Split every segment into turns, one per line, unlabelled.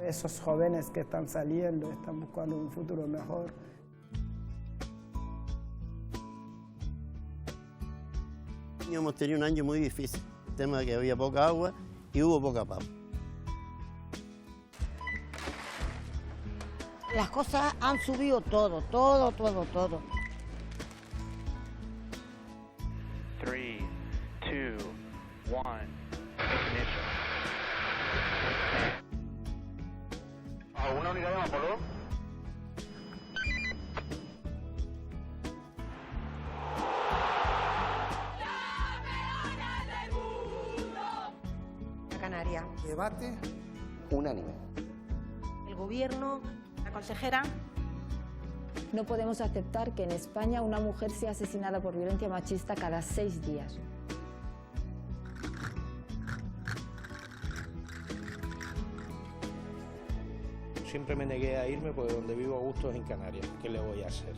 Esos jóvenes que están saliendo están buscando un futuro mejor.
Hemos tenido un año muy difícil, el tema de que había poca agua y hubo poca papa.
Las cosas han subido todo.
3, 2, 1, ignition. ¿Una unidad de Apolo?
Canarias.
Debate unánime.
El gobierno, la consejera.
No podemos aceptar que en España una mujer sea asesinada por violencia machista cada 6 días.
Siempre me negué a irme porque donde vivo a gusto es en Canarias. ¿Qué le voy a hacer?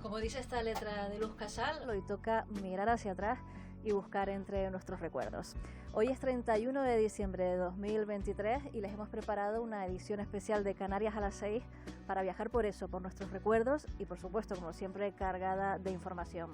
Como dice esta letra de Luz Casal, hoy toca mirar hacia atrás y buscar entre nuestros recuerdos. Hoy es 31 de diciembre de 2023 y les hemos preparado una edición especial de Canarias a las 6 para viajar por nuestros recuerdos y por supuesto, como siempre, cargada de información.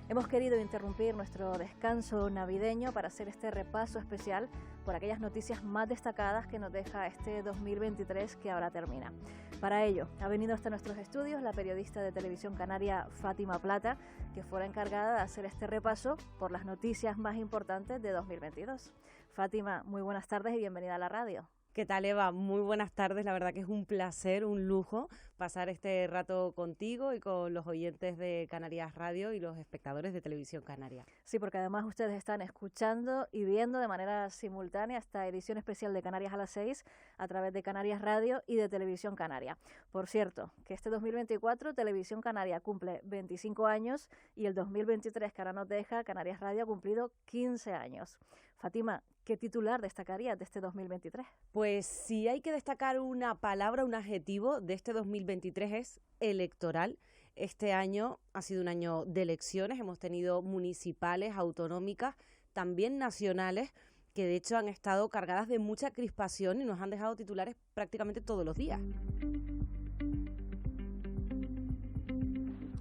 Hemos querido interrumpir nuestro descanso navideño para hacer este repaso especial por aquellas noticias más destacadas que nos deja este 2023 que ahora termina. Para ello, ha venido hasta nuestros estudios la periodista de Televisión Canaria Fátima Plata, que fue la encargada de hacer este repaso por las noticias más importantes de 2022. Fátima, muy buenas tardes y bienvenida a la radio.
¿Qué tal, Eva? Muy buenas tardes. La verdad que es un placer, un lujo pasar este rato contigo y con los oyentes de Canarias Radio y los espectadores de Televisión Canaria.
Sí, porque además ustedes están escuchando y viendo de manera simultánea esta edición especial de Canarias a las 6 a través de Canarias Radio y de Televisión Canaria. Por cierto, que este 2024 Televisión Canaria cumple 25 años y el 2023 que ahora nos deja, Canarias Radio ha cumplido 15 años. Fátima, ¿qué titular destacarías de este 2023?
Pues si hay que destacar una palabra, un adjetivo de este 2023 es electoral. Este año ha sido un año de elecciones, hemos tenido municipales, autonómicas, también nacionales, que de hecho han estado cargadas de mucha crispación y nos han dejado titulares prácticamente todos los días.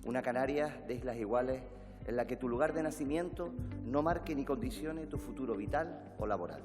Una Canarias de islas iguales en la que tu lugar de nacimiento no marque ni condicione tu futuro vital o laboral.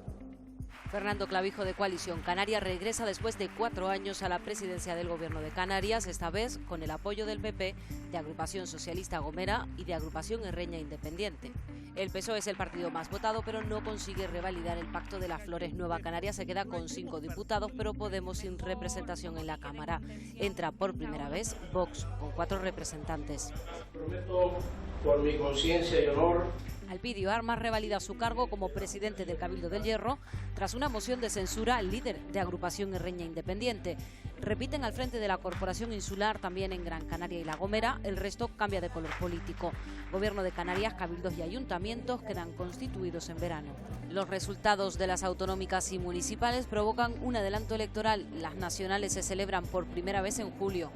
Fernando Clavijo, de Coalición Canaria, regresa después de 4 años a la presidencia del Gobierno de Canarias, esta vez con el apoyo del PP, de Agrupación Socialista Gomera y de Agrupación Herreña Independiente. El PSOE es el partido más votado, pero no consigue revalidar el pacto de las Flores. Nueva Canaria se queda con 5 diputados, pero Podemos sin representación en la Cámara. Entra por primera vez Vox, con 4 representantes.
Prometo, por mi conciencia y honor,
Alpidio Armas revalida su cargo como presidente del Cabildo del Hierro tras una moción de censura al líder de Agrupación Herreña Independiente. Repiten al frente de la Corporación Insular, también en Gran Canaria y La Gomera, el resto cambia de color político. Gobierno de Canarias, cabildos y ayuntamientos quedan constituidos en verano. Los resultados de las autonómicas y municipales provocan un adelanto electoral. Las nacionales se celebran por primera vez en julio.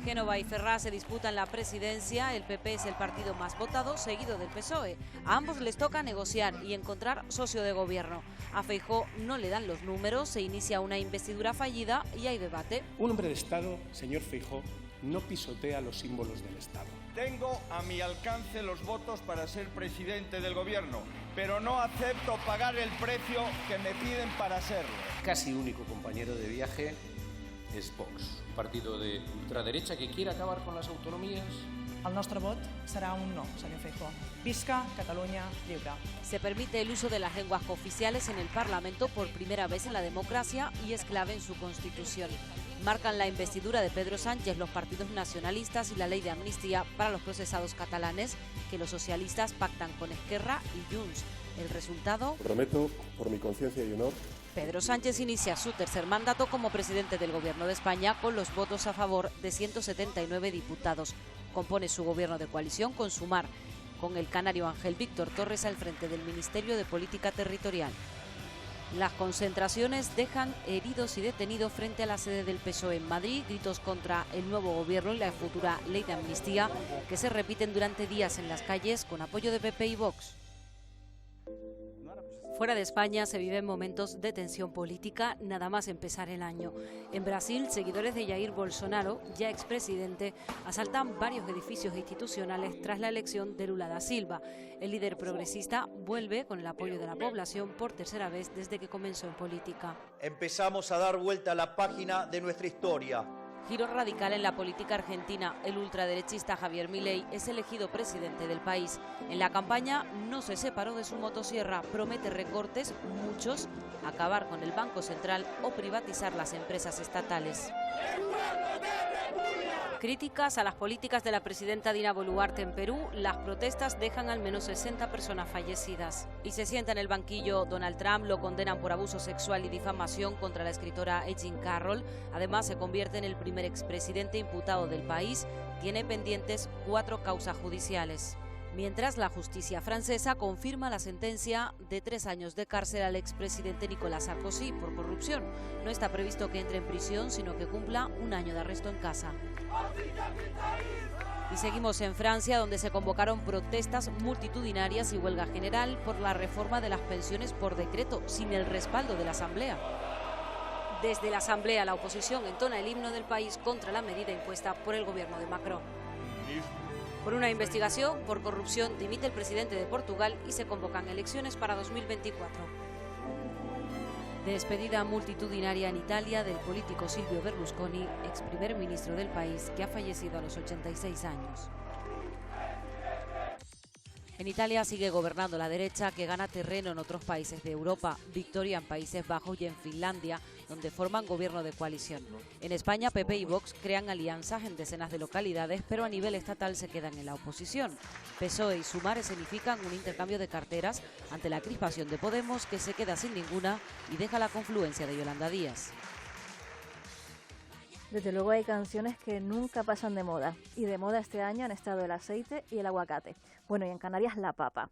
Génova y Ferraz se disputan la presidencia, el PP es el partido más votado, seguido del PSOE. A ambos les toca negociar y encontrar socio de gobierno. A Feijóo no le dan los números, se inicia una investidura fallida y hay debate.
un hombre de Estado, señor Feijóo, no pisotea los símbolos del Estado.
Tengo a mi alcance los votos para ser presidente del gobierno, pero no acepto pagar el precio que me piden para serlo.
Casi único compañero de viaje és Vox, un partido de ultraderecha que quiere acabar con las autonomías.
El nostre vot serà un no, senyor Feijóo. Visca Catalunya lliure.
Se permite el uso de las lenguas cooficiales en el Parlamento por primera vez en la democracia y es clave en su constitución. Marcan la investidura de Pedro Sánchez los partidos nacionalistas y la ley de amnistía para los procesados catalanes que los socialistas pactan con Esquerra y Junts. El resultado...
Prometo, por mi conciencia y honor...
Pedro Sánchez inicia su tercer mandato como presidente del Gobierno de España con los votos a favor de 179 diputados. Compone su gobierno de coalición con Sumar, con el canario Ángel Víctor Torres al frente del Ministerio de Política Territorial. Las concentraciones dejan heridos y detenidos frente a la sede del PSOE en Madrid, gritos contra el nuevo gobierno y la futura ley de amnistía que se repiten durante días en las calles con apoyo de PP y Vox. Fuera de España se viven momentos de tensión política nada más empezar el año. En Brasil, seguidores de Jair Bolsonaro, ya expresidente, asaltan varios edificios institucionales tras la elección de Lula da Silva. El líder progresista vuelve con el apoyo de la población por tercera vez desde que comenzó en política.
Empezamos a dar vuelta a la página de nuestra historia.
Giro radical en la política argentina. El ultraderechista Javier Milei es elegido presidente del país. En la campaña no se separó de su motosierra, promete recortes, muchos, acabar con el Banco Central o privatizar las empresas estatales. Críticas a las políticas de la presidenta Dina Boluarte en Perú. Las protestas dejan al menos 60 personas fallecidas. Y se sienta en el banquillo Donald Trump, lo condenan por abuso sexual y difamación contra la escritora Jean Carroll. Además, se convierte en el primer expresidente imputado del país. Tiene pendientes 4 causas judiciales. Mientras, la justicia francesa confirma la sentencia de 3 años de cárcel al expresidente Nicolas Sarkozy por corrupción. No está previsto que entre en prisión, sino que cumpla 1 año de arresto en casa. Y seguimos en Francia, donde se convocaron protestas multitudinarias y huelga general por la reforma de las pensiones por decreto, sin el respaldo de la Asamblea. Desde la Asamblea, la oposición entona el himno del país contra la medida impuesta por el gobierno de Macron. Por una investigación por corrupción dimite el presidente de Portugal y se convocan elecciones para 2024. Despedida multitudinaria en Italia del político Silvio Berlusconi, ex primer ministro del país, que ha fallecido a los 86 años. En Italia sigue gobernando la derecha, que gana terreno en otros países de Europa, victoria en Países Bajos y en Finlandia, donde forman gobierno de coalición. En España, PP y Vox crean alianzas en decenas de localidades, pero a nivel estatal se quedan en la oposición. PSOE y Sumar escenifican un intercambio de carteras ante la crispación de Podemos, que se queda sin ninguna y deja la confluencia de Yolanda Díaz.
Desde luego hay canciones que nunca pasan de moda, y de moda este año han estado el aceite y el aguacate. Bueno, y en Canarias la papa.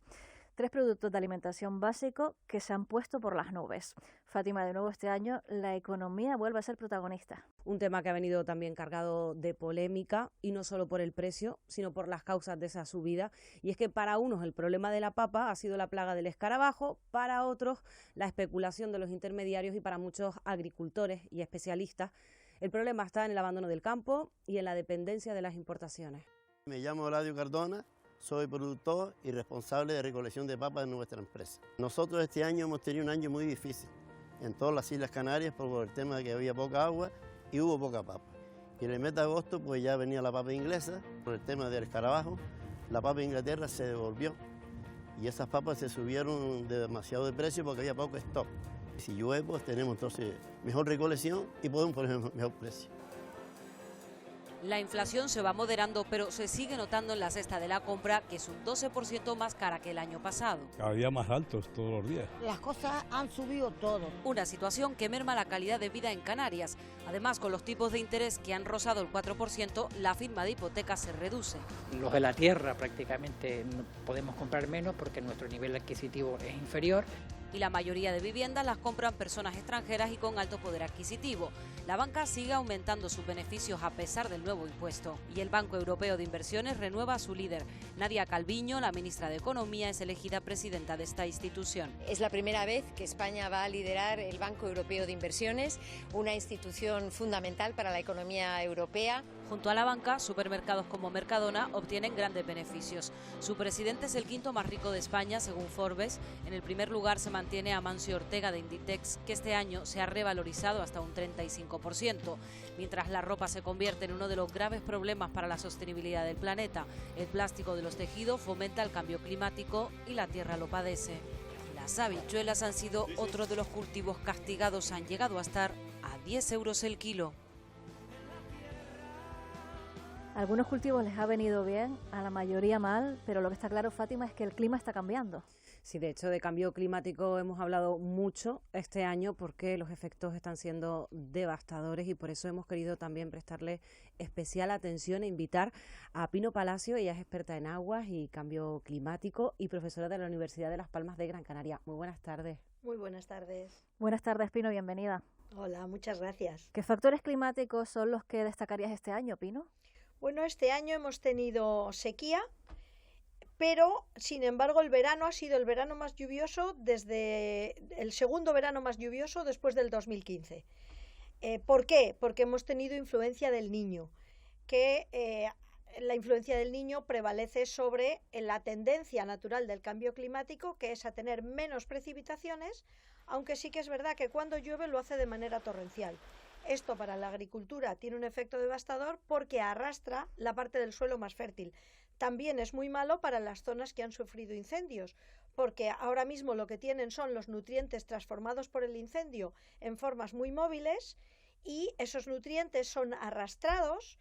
3 productos de alimentación básico que se han puesto por las nubes. Fátima, de nuevo este año la economía vuelve a ser protagonista.
Un tema que ha venido también cargado de polémica, y no solo por el precio, sino por las causas de esa subida. Y es que para unos el problema de la papa ha sido la plaga del escarabajo, para otros la especulación de los intermediarios y para muchos agricultores y especialistas el problema está en el abandono del campo y en la dependencia de las importaciones.
Me llamo Eladio Cardona, soy productor y responsable de recolección de papas en nuestra empresa. Nosotros este año hemos tenido un año muy difícil en todas las Islas Canarias por el tema de que había poca agua y hubo poca papa. Y en el mes de agosto pues ya venía la papa inglesa, por el tema del escarabajo, la papa de Inglaterra se devolvió y esas papas se subieron demasiado de precio porque había poco stock. Si llueve, pues tenemos entonces mejor recolección y podemos poner mejor precio.
La inflación se va moderando, pero se sigue notando en la cesta de la compra, que es un 12% más cara que el año pasado.
Cada día más altos todos los días.
Las cosas han subido todo.
Una situación que merma la calidad de vida en Canarias. Además, con los tipos de interés que han rozado el 4%, la firma de hipotecas se reduce.
Los de la tierra prácticamente no podemos comprar menos porque nuestro nivel adquisitivo es inferior.
Y la mayoría de viviendas las compran personas extranjeras y con alto poder adquisitivo. La banca sigue aumentando sus beneficios a pesar del nuevo impuesto. Y el Banco Europeo de Inversiones renueva a su líder. Nadia Calviño, la ministra de Economía, es elegida presidenta de esta institución.
Es la primera vez que España va a liderar el Banco Europeo de Inversiones, una institución fundamental para la economía europea.
Junto a la banca, supermercados como Mercadona obtienen grandes beneficios. Su presidente es el 5º más rico de España, según Forbes. En el primer lugar se mantiene Amancio Ortega de Inditex, que este año se ha revalorizado hasta un 35%. Mientras la ropa se convierte en uno de los graves problemas para la sostenibilidad del planeta. El plástico de los tejidos fomenta el cambio climático y la tierra lo padece. Las habichuelas han sido otro de los cultivos castigados. Han llegado a estar a 10 euros el kilo.
Algunos cultivos les ha venido bien, a la mayoría mal, pero lo que está claro, Fátima, es que el clima está cambiando.
Sí, de hecho, de cambio climático hemos hablado mucho este año porque los efectos están siendo devastadores y por eso hemos querido también prestarle especial atención e invitar a Pino Palacio. Ella es experta en aguas y cambio climático y profesora de la Universidad de Las Palmas de Gran Canaria. Muy buenas tardes.
Muy buenas tardes.
Buenas tardes, Pino, bienvenida.
Hola, muchas gracias.
¿Qué factores climáticos son los que destacarías este año, Pino?
Bueno, este año hemos tenido sequía, pero sin embargo el verano ha sido el verano más lluvioso desde el segundo verano más lluvioso después del 2015. ¿Por qué? Porque hemos tenido influencia del Niño, que la influencia del Niño prevalece sobre la tendencia natural del cambio climático, que es a tener menos precipitaciones, aunque sí que es verdad que cuando llueve lo hace de manera torrencial. Esto para la agricultura tiene un efecto devastador porque arrastra la parte del suelo más fértil. También es muy malo para las zonas que han sufrido incendios, porque ahora mismo lo que tienen son los nutrientes transformados por el incendio en formas muy móviles y esos nutrientes son arrastrados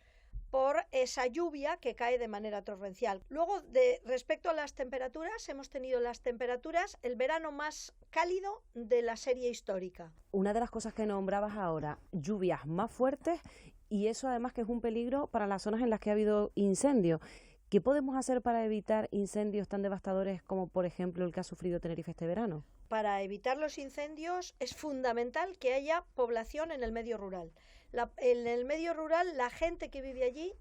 por esa lluvia que cae de manera torrencial. Luego, respecto a las temperaturas, hemos tenido las temperaturas, el verano más cálido de la serie histórica.
Una de las cosas que nombrabas ahora, lluvias más fuertes y eso además que es un peligro para las zonas en las que ha habido incendios. ¿Qué podemos hacer para evitar incendios tan devastadores como, por ejemplo, el que ha sufrido Tenerife este verano?
Para evitar los incendios es fundamental que haya población en el medio rural. En el medio rural, la gente que vive allí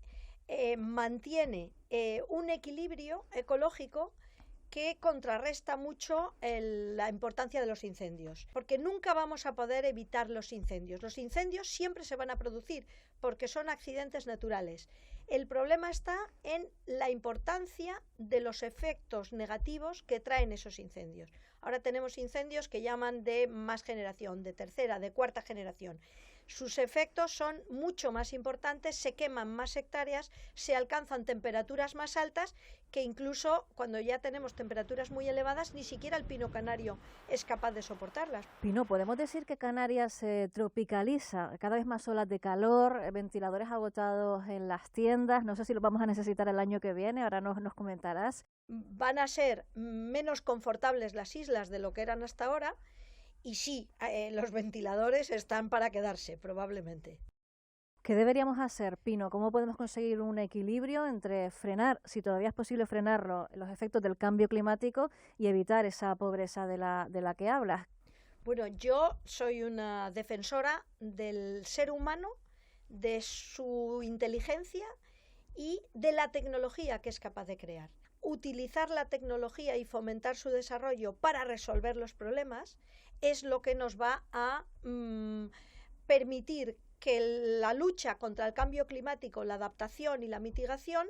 mantiene un equilibrio ecológico que contrarresta mucho la importancia de los incendios, porque nunca vamos a poder evitar los incendios. Los incendios siempre se van a producir porque son accidentes naturales. El problema está en la importancia de los efectos negativos que traen esos incendios. Ahora tenemos incendios que llaman de más generación, de tercera, de cuarta generación. Sus efectos son mucho más importantes, se queman más hectáreas, se alcanzan temperaturas más altas, que incluso cuando ya tenemos temperaturas muy elevadas, ni siquiera el pino canario es capaz de soportarlas.
Pino, ¿podemos decir que Canarias se tropicaliza? Cada vez más olas de calor, ventiladores agotados en las tiendas, no sé si los vamos a necesitar el año que viene, ahora nos comentarás.
Van a ser menos confortables las islas de lo que eran hasta ahora, y sí, los ventiladores están para quedarse, probablemente.
¿Qué deberíamos hacer, Pino? ¿Cómo podemos conseguir un equilibrio entre frenar, si todavía es posible frenarlo, los efectos del cambio climático y evitar esa pobreza de la que hablas?
Bueno, yo soy una defensora del ser humano, de su inteligencia y de la tecnología que es capaz de crear. Utilizar la tecnología y fomentar su desarrollo para resolver los problemas es lo que nos va a permitir que la lucha contra el cambio climático, la adaptación y la mitigación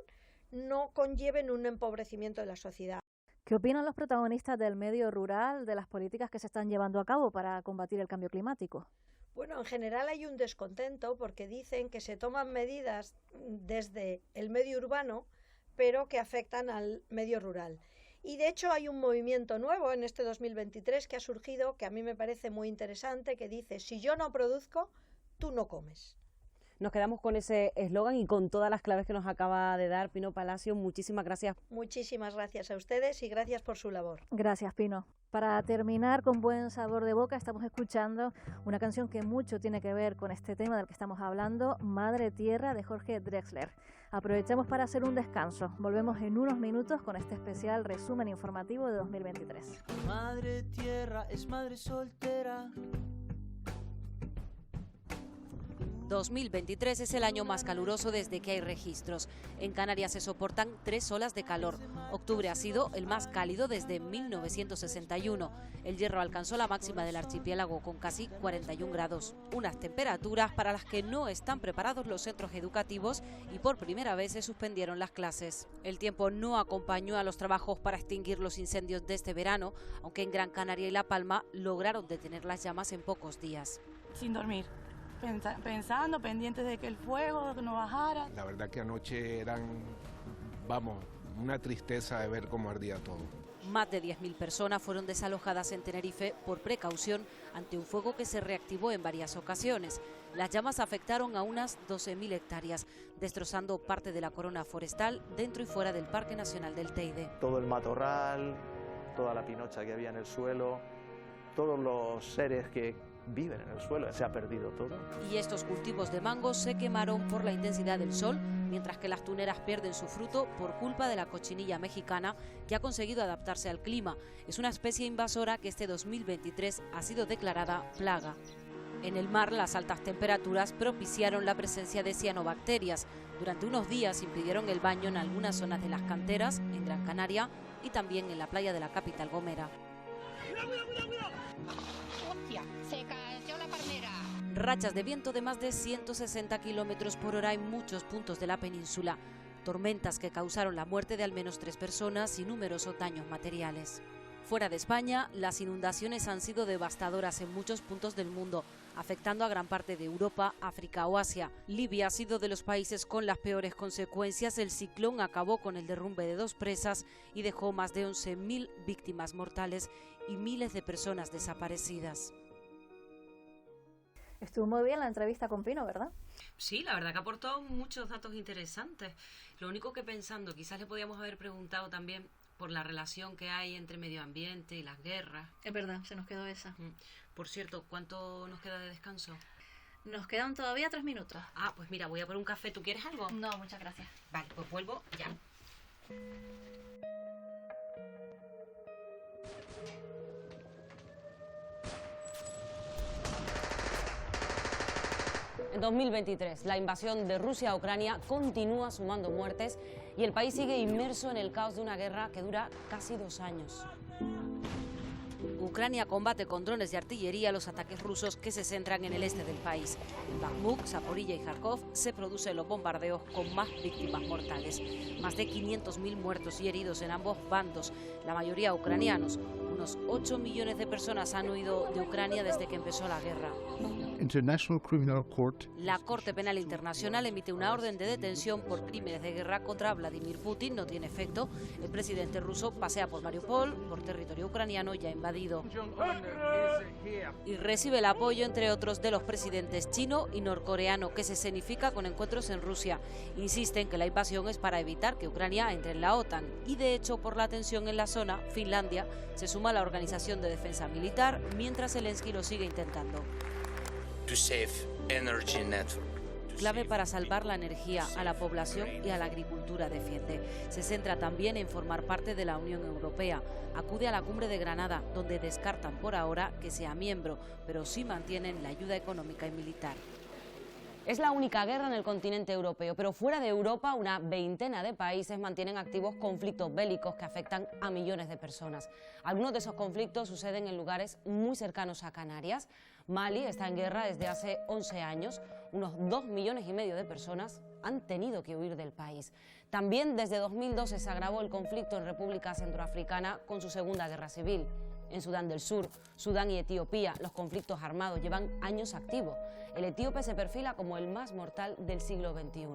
no conlleven un empobrecimiento de la sociedad.
¿Qué opinan los protagonistas del medio rural de las políticas que se están llevando a cabo para combatir el cambio climático?
Bueno, en general hay un descontento porque dicen que se toman medidas desde el medio urbano, pero que afectan al medio rural. Y de hecho hay un movimiento nuevo en este 2023 que ha surgido, que a mí me parece muy interesante, que dice: si yo no produzco, tú no comes.
Nos quedamos con ese eslogan y con todas las claves que nos acaba de dar Pino Palacio. Muchísimas gracias.
Muchísimas gracias a ustedes y gracias por su labor.
Gracias, Pino. Para terminar con buen sabor de boca, estamos escuchando una canción que mucho tiene que ver con este tema del que estamos hablando, Madre Tierra, de Jorge Drexler. Aprovechemos para hacer un descanso. Volvemos en unos minutos con este especial resumen informativo de 2023.
Madre Tierra es madre soltera.
2023 es el año más caluroso desde que hay registros. En Canarias se soportan 3 olas de calor. Octubre ha sido el más cálido desde 1961. El Hierro alcanzó la máxima del archipiélago con casi 41 grados. Unas temperaturas para las que no están preparados los centros educativos y por primera vez se suspendieron las clases. El tiempo no acompañó a los trabajos para extinguir los incendios de este verano, aunque en Gran Canaria y La Palma lograron detener las llamas en pocos días.
Sin dormir. Pensando, pendientes de que el fuego no bajara.
La verdad que anoche eran, una tristeza de ver cómo ardía todo.
Más de 10.000 personas fueron desalojadas en Tenerife por precaución ante un fuego que se reactivó en varias ocasiones. Las llamas afectaron a unas 12.000 hectáreas, destrozando parte de la corona forestal dentro y fuera del Parque Nacional del Teide.
Todo el matorral
toda la pinocha que había en el suelo, todos los seres que viven en el suelo, se ha perdido todo.
Y estos cultivos de mango se quemaron por la intensidad del sol, mientras que las tuneras pierden su fruto por culpa de la cochinilla mexicana, que ha conseguido adaptarse al clima. Es una especie invasora que este 2023 ha sido declarada plaga. En el mar, las altas temperaturas propiciaron la presencia de cianobacterias. Durante unos días impidieron el baño en algunas zonas de las canteras, en Gran Canaria y también en la playa de la capital Gomera.
¡Hostia! Se cayó la palmera.
Rachas de viento de más de 160 kilómetros por hora en muchos puntos de la península. Tormentas que causaron la muerte de al menos 3 personas y numerosos daños materiales. Fuera de España, las inundaciones han sido devastadoras en muchos puntos del mundo, afectando a gran parte de Europa, África o Asia. Libia ha sido de los países con las peores consecuencias. El ciclón acabó con el derrumbe de 2 presas y dejó más de 11.000 víctimas mortales y miles de personas desaparecidas.
Estuvo muy bien la entrevista con Pino, ¿verdad?
Sí, la verdad que aportó muchos datos interesantes. Lo único que pensando, quizás le podíamos haber preguntado también por la relación que hay entre medio ambiente y las guerras.
Es verdad, se nos quedó esa.
Por cierto, ¿cuánto nos queda de descanso?
Nos quedan todavía 3 minutos.
Ah, pues mira, voy a por un café. ¿Tú quieres algo?
No, muchas gracias.
Vale, pues vuelvo ya.
En 2023, la invasión de Rusia a Ucrania continúa sumando muertes y el país sigue inmerso en el caos de una guerra que dura casi 2 años.
Ucrania combate con drones de artillería los ataques rusos que se centran en el este del país. En Bakhmut, Zaporilla y Kharkov se producen los bombardeos con más víctimas mortales. Más de 500.000 muertos y heridos en ambos bandos, la mayoría ucranianos. Unos 8 millones de personas han huido de Ucrania desde que empezó la guerra. La Corte Penal Internacional emite una orden de detención por crímenes de guerra contra Vladimir Putin. No tiene efecto. El presidente ruso pasea por Mariupol, por territorio ucraniano ya invadido. Y recibe el apoyo, entre otros, de los presidentes chino y norcoreano, que se escenifica con encuentros en Rusia. Insisten que la invasión es para evitar que Ucrania entre en la OTAN. Y de hecho, por la tensión en la zona, Finlandia se suma a la Organización de Defensa Militar, mientras Zelensky lo sigue intentando. Clave para salvar la energía a la población y a la agricultura, defiende. Se centra también en formar parte de la Unión Europea. Acude a la cumbre de Granada, donde descartan por ahora que sea miembro, pero sí mantienen la ayuda económica y militar.
Es la única guerra en el continente europeo, pero fuera de Europa una veintena de países mantienen activos conflictos bélicos que afectan a millones de personas. Algunos de esos conflictos suceden en lugares muy cercanos a Canarias. Mali está en guerra desde hace 11 años. Unos 2,5 millones de personas han tenido que huir del país. También desde 2012 se agravó el conflicto en República Centroafricana con su segunda guerra civil. En Sudán del Sur, Sudán y Etiopía, los conflictos armados llevan años activos. El etíope se perfila como el más mortal del siglo XXI.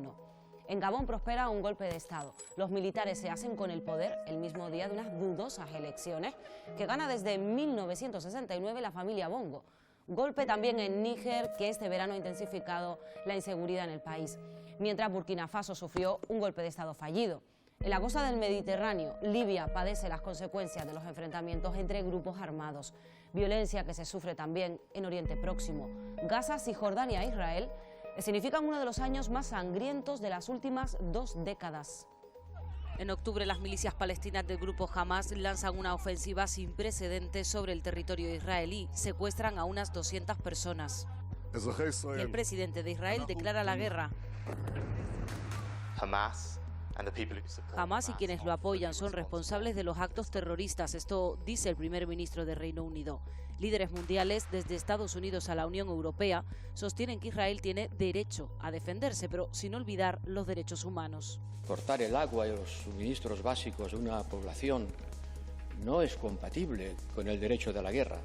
En Gabón prospera un golpe de Estado. Los militares se hacen con el poder el mismo día de unas dudosas elecciones que gana desde 1969 la familia Bongo. Golpe también en Níger, que este verano ha intensificado la inseguridad en el país. Mientras Burkina Faso sufrió un golpe de Estado fallido. En la costa del Mediterráneo, Libia padece las consecuencias de los enfrentamientos entre grupos armados. Violencia que se sufre también en Oriente Próximo. Gaza, Cisjordania e Israel significan uno de los años más sangrientos de las últimas 2 décadas.
En octubre, las milicias palestinas del grupo Hamas lanzan una ofensiva sin precedentes sobre el territorio israelí. Secuestran a unas 200 personas. Y el presidente de Israel declara la guerra. Hamas y quienes lo apoyan son responsables de los actos terroristas. Esto dice el primer ministro de Reino Unido. Líderes mundiales, desde Estados Unidos a la Unión Europea, sostienen que Israel tiene derecho a defenderse, pero sin olvidar los derechos humanos.
Cortar el agua y los suministros básicos de una población no es compatible con el derecho de la guerra.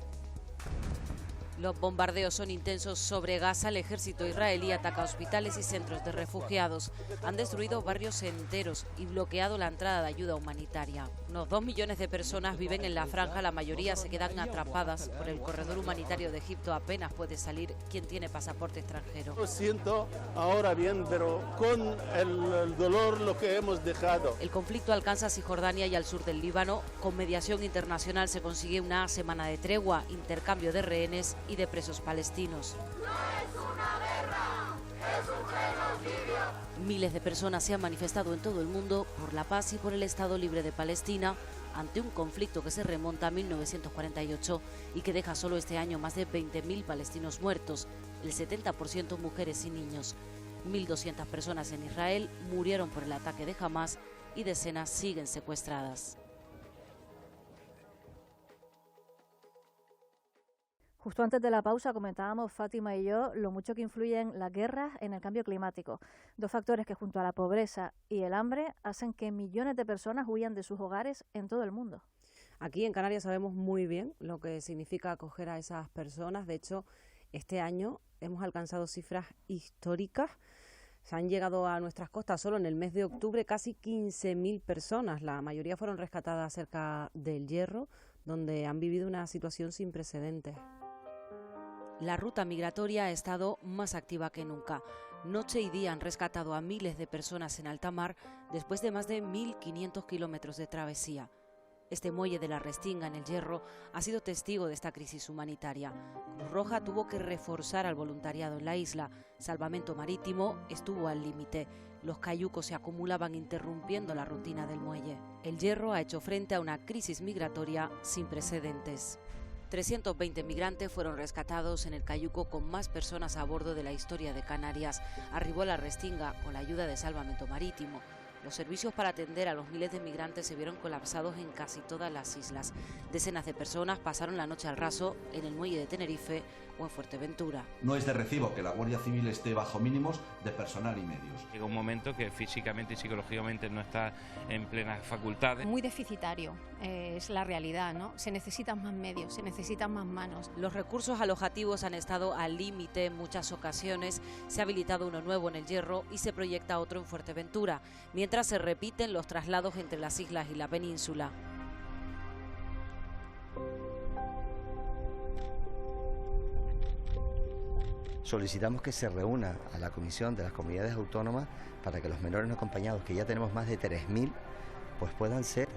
Los bombardeos son intensos sobre Gaza. El ejército israelí ataca hospitales y centros de refugiados. Han destruido barrios enteros y bloqueado la entrada de ayuda humanitaria. Unos 2 millones de personas viven en la franja. La mayoría se quedan atrapadas por el corredor humanitario de Egipto. Apenas puede salir quien tiene pasaporte extranjero.
Lo siento ahora bien, pero con el dolor lo que hemos dejado.
El conflicto alcanza a Cisjordania y al sur del Líbano. Con mediación internacional se consigue una semana de tregua, intercambio de rehenes y de presos palestinos.
No es una guerra, es un genocidio.
Miles de personas se han manifestado en todo el mundo por la paz y por el Estado libre de Palestina ante un conflicto que se remonta a 1948 y que deja solo este año más de 20.000 palestinos muertos, el 70% mujeres y niños. 1.200 personas en Israel murieron por el ataque de Hamás y decenas siguen secuestradas.
Justo antes de la pausa comentábamos Fátima y yo lo mucho que influyen las guerras en el cambio climático. 2 factores que junto a la pobreza y el hambre hacen que millones de personas huyan de sus hogares en todo el mundo.
Aquí en Canarias sabemos muy bien lo que significa acoger a esas personas. De hecho, este año hemos alcanzado cifras históricas. Se han llegado a nuestras costas solo en el mes de octubre casi 15.000 personas. La mayoría fueron rescatadas cerca del Hierro, donde han vivido una situación sin precedentes.
La ruta migratoria ha estado más activa que nunca. Noche y día han rescatado a miles de personas en alta mar después de más de 1.500 kilómetros de travesía. Este muelle de la Restinga en el Hierro ha sido testigo de esta crisis humanitaria. Cruz Roja tuvo que reforzar al voluntariado en la isla. Salvamento Marítimo estuvo al límite. Los cayucos se acumulaban interrumpiendo la rutina del muelle. El Hierro ha hecho frente a una crisis migratoria sin precedentes. 320 migrantes fueron rescatados en el cayuco con más personas a bordo de la historia de Canarias. Arribó a la Restinga con la ayuda de Salvamento Marítimo. Los servicios para atender a los miles de migrantes se vieron colapsados en casi todas las islas. Decenas de personas pasaron la noche al raso en el muelle de Tenerife o en Fuerteventura.
No es de recibo que la Guardia Civil esté bajo mínimos de personal y medios.
Llega un momento que físicamente y psicológicamente no está en plenas facultades.
Muy deficitario, es la realidad, ¿no? Se necesitan más medios, se necesitan más manos.
Los recursos alojativos han estado al límite en muchas ocasiones. Se ha habilitado uno nuevo en el Hierro y se proyecta otro en Fuerteventura, mientras se repiten los traslados entre las islas y la península.
Solicitamos que se reúna a la Comisión de las Comunidades Autónomas para que los menores no acompañados, que ya tenemos más de 3.000, pues puedan ser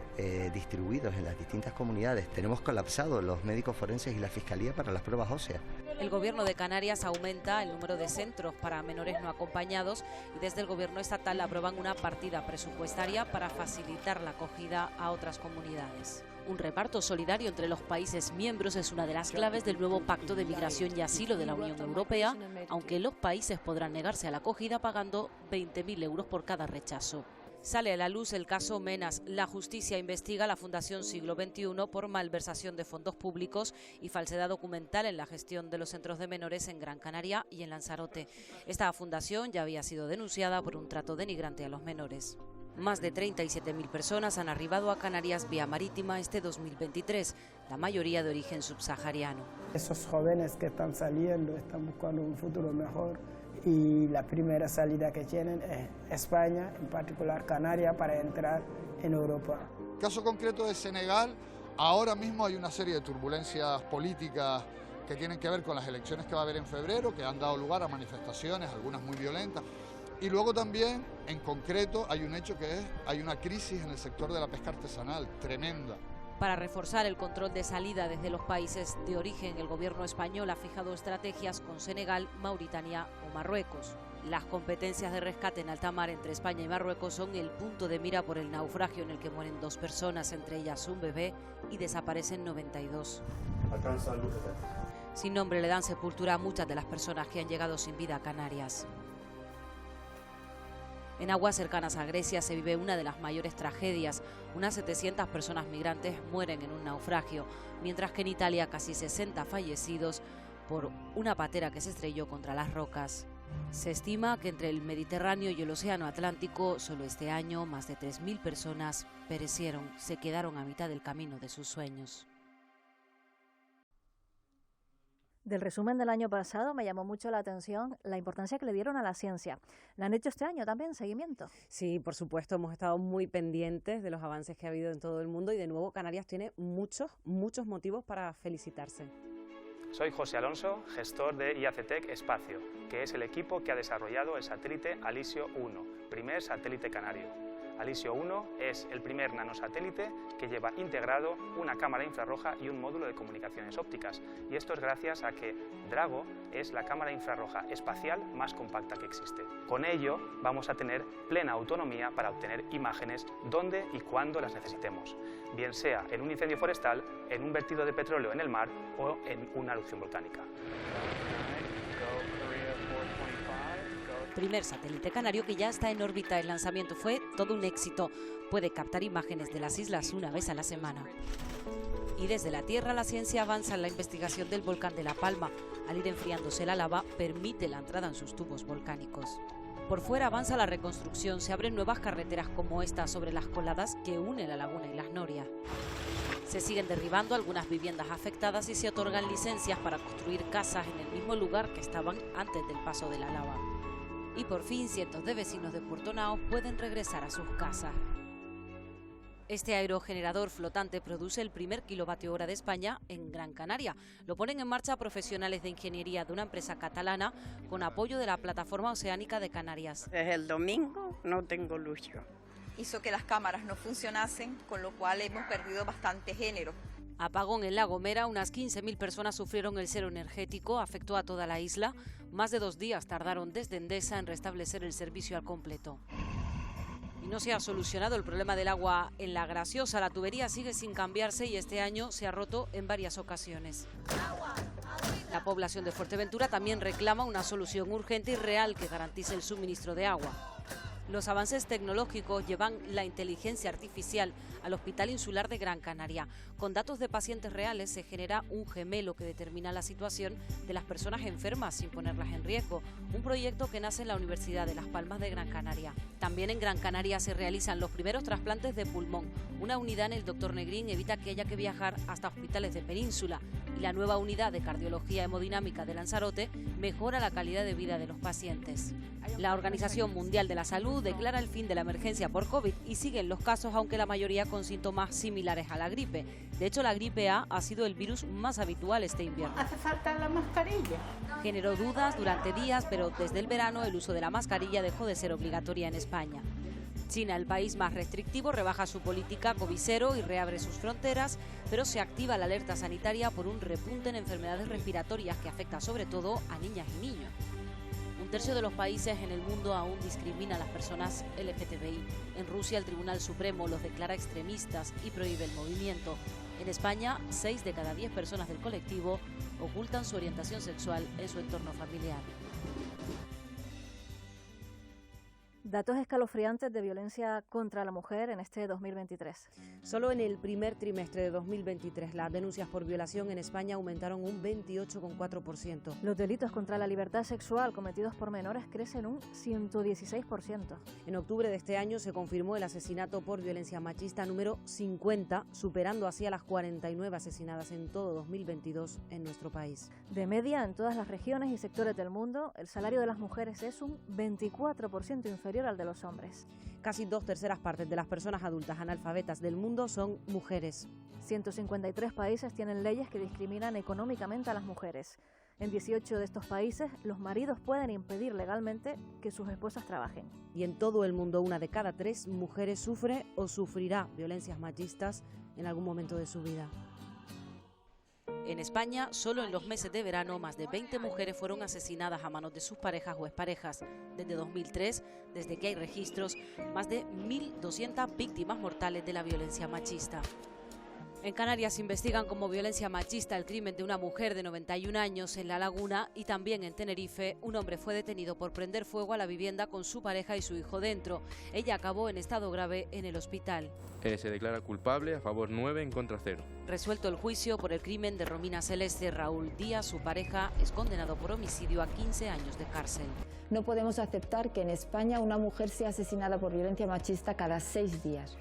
distribuidos en las distintas comunidades. Tenemos colapsado los médicos forenses y la Fiscalía para las pruebas óseas.
El Gobierno de Canarias aumenta el número de centros para menores no acompañados y desde el Gobierno estatal aprueban una partida presupuestaria para facilitar la acogida a otras comunidades. Un reparto solidario entre los países miembros es una de las claves del nuevo Pacto de Migración y Asilo de la Unión Europea, aunque los países podrán negarse a la acogida pagando 20.000 euros por cada rechazo. Sale a la luz el caso Menas. La justicia investiga a la Fundación Siglo XXI por malversación de fondos públicos y falsedad documental en la gestión de los centros de menores en Gran Canaria y en Lanzarote. Esta fundación ya había sido denunciada por un trato denigrante a los menores. Más de 37.000 personas han arribado a Canarias vía marítima este 2023, la mayoría de origen subsahariano.
Esos jóvenes que están saliendo están buscando un futuro mejor y la primera salida que tienen es España, en particular Canarias, para entrar en Europa.
Caso concreto de Senegal, ahora mismo hay una serie de turbulencias políticas que tienen que ver con las elecciones que va a haber en febrero, que han dado lugar a manifestaciones, algunas muy violentas. Y luego también, en concreto, hay un hecho que es, hay una crisis en el sector de la pesca artesanal, tremenda.
Para reforzar el control de salida desde los países de origen, el gobierno español ha fijado estrategias con Senegal, Mauritania o Marruecos. Las competencias de rescate en alta mar entre España y Marruecos son el punto de mira por el naufragio en el que mueren 2 personas, entre ellas un bebé, y desaparecen 92. Sin nombre le dan sepultura a muchas de las personas que han llegado sin vida a Canarias. En aguas cercanas a Grecia se vive una de las mayores tragedias. Unas 700 personas migrantes mueren en un naufragio, mientras que en Italia casi 60 fallecidos por una patera que se estrelló contra las rocas. Se estima que entre el Mediterráneo y el Océano Atlántico, solo este año, más de 3.000 personas perecieron, se quedaron a mitad del camino de sus sueños.
Del resumen del año pasado me llamó mucho la atención la importancia que le dieron a la ciencia. ¿Le han hecho este año también seguimiento?
Sí, por supuesto, hemos estado muy pendientes de los avances que ha habido en todo el mundo y de nuevo Canarias tiene muchos motivos para felicitarse.
Soy José Alonso, gestor de IACTEC Espacio, que es el equipo que ha desarrollado el satélite Alisio 1, primer satélite canario. Alisio 1 es el primer nanosatélite que lleva integrado una cámara infrarroja y un módulo de comunicaciones ópticas. Y esto es gracias a que Drago es la cámara infrarroja espacial más compacta que existe. Con ello vamos a tener plena autonomía para obtener imágenes donde y cuando las necesitemos, bien sea en un incendio forestal, en un vertido de petróleo en el mar o en una erupción volcánica.
Primer satélite canario que ya está en órbita. El lanzamiento fue todo un éxito. Puede captar imágenes de las islas una vez a la semana. Y desde la Tierra la ciencia avanza en la investigación del volcán de La Palma. Al ir enfriándose la lava, permite la entrada en sus tubos volcánicos. Por fuera avanza la reconstrucción. Se abren nuevas carreteras como esta sobre las coladas que unen la laguna y las Norias. Se siguen derribando algunas viviendas afectadas y se otorgan licencias para construir casas en el mismo lugar que estaban antes del paso de la lava. Y por fin cientos de vecinos de Puerto Naos pueden regresar a sus casas. Este aerogenerador flotante produce el primer kilovatio hora de España en Gran Canaria. Lo ponen en marcha profesionales de ingeniería de una empresa catalana con apoyo de la Plataforma Oceánica de Canarias.
Desde el domingo no tengo luz. Hizo que las cámaras no funcionasen, con lo cual hemos perdido bastante género.
Apagón en La Gomera, unas 15.000 personas sufrieron el cero energético, afectó a toda la isla. Más de 2 días tardaron desde Endesa en restablecer el servicio al completo. Y no se ha solucionado el problema del agua en La Graciosa. La tubería sigue sin cambiarse y este año se ha roto en varias ocasiones. La población de Fuerteventura también reclama una solución urgente y real que garantice el suministro de agua. Los avances tecnológicos llevan la inteligencia artificial al Hospital Insular de Gran Canaria. Con datos de pacientes reales se genera un gemelo que determina la situación de las personas enfermas sin ponerlas en riesgo. Un proyecto que nace en la Universidad de Las Palmas de Gran Canaria. También en Gran Canaria se realizan los primeros trasplantes de pulmón. Una unidad en el Dr. Negrín evita que haya que viajar hasta hospitales de península. Y la nueva unidad de cardiología hemodinámica de Lanzarote mejora la calidad de vida de los pacientes. La Organización Mundial de la Salud declara el fin de la emergencia por COVID y siguen los casos, aunque la mayoría con síntomas similares a la gripe. De hecho, la gripe A ha sido el virus más habitual este invierno.
¿Hace falta la mascarilla?
Generó dudas durante días, pero desde el verano el uso de la mascarilla dejó de ser obligatoria en España. China, el país más restrictivo, rebaja su política COVID-0 y reabre sus fronteras, pero se activa la alerta sanitaria por un repunte en enfermedades respiratorias que afecta sobre todo a niñas y niños. 1/3 de los países en el mundo aún discrimina a las personas LGTBI. En Rusia el Tribunal Supremo los declara extremistas y prohíbe el movimiento. En España, 6 de cada 10 personas del colectivo ocultan su orientación sexual en su entorno familiar.
Datos escalofriantes de violencia contra la mujer en este 2023.
Solo en el primer trimestre de 2023 las denuncias por violación en España aumentaron un 28,4%.
Los delitos contra la libertad sexual cometidos por menores crecen un 116%.
En octubre de este año se confirmó el asesinato por violencia machista número 50, superando así a las 49 asesinadas en todo 2022 en nuestro país.
De media, en todas las regiones y sectores del mundo, el salario de las mujeres es un 24% inferior al de los hombres.
Casi 2/3 partes de las personas adultas analfabetas del mundo son mujeres.
153 países tienen leyes que discriminan económicamente a las mujeres. En 18 de estos países, los maridos pueden impedir legalmente que sus esposas trabajen.
Y en todo el mundo, 1 de cada 3 mujeres sufre o sufrirá violencias machistas en algún momento de su vida.
En España, solo en los meses de verano, más de 20 mujeres fueron asesinadas a manos de sus parejas o exparejas. Desde 2003, desde que hay registros, más de 1.200 víctimas mortales de la violencia machista. En Canarias investigan como violencia machista el crimen de una mujer de 91 años en La Laguna y también en Tenerife un hombre fue detenido por prender fuego a la vivienda con su pareja y su hijo dentro. Ella acabó en estado grave en el hospital.
Se declara culpable, a favor 9, en contra 0.
Resuelto el juicio por el crimen de Romina Celeste, Raúl Díaz, su pareja, es condenado por homicidio a 15 años de cárcel.
No podemos aceptar que en España una mujer sea asesinada por violencia machista cada 6 días.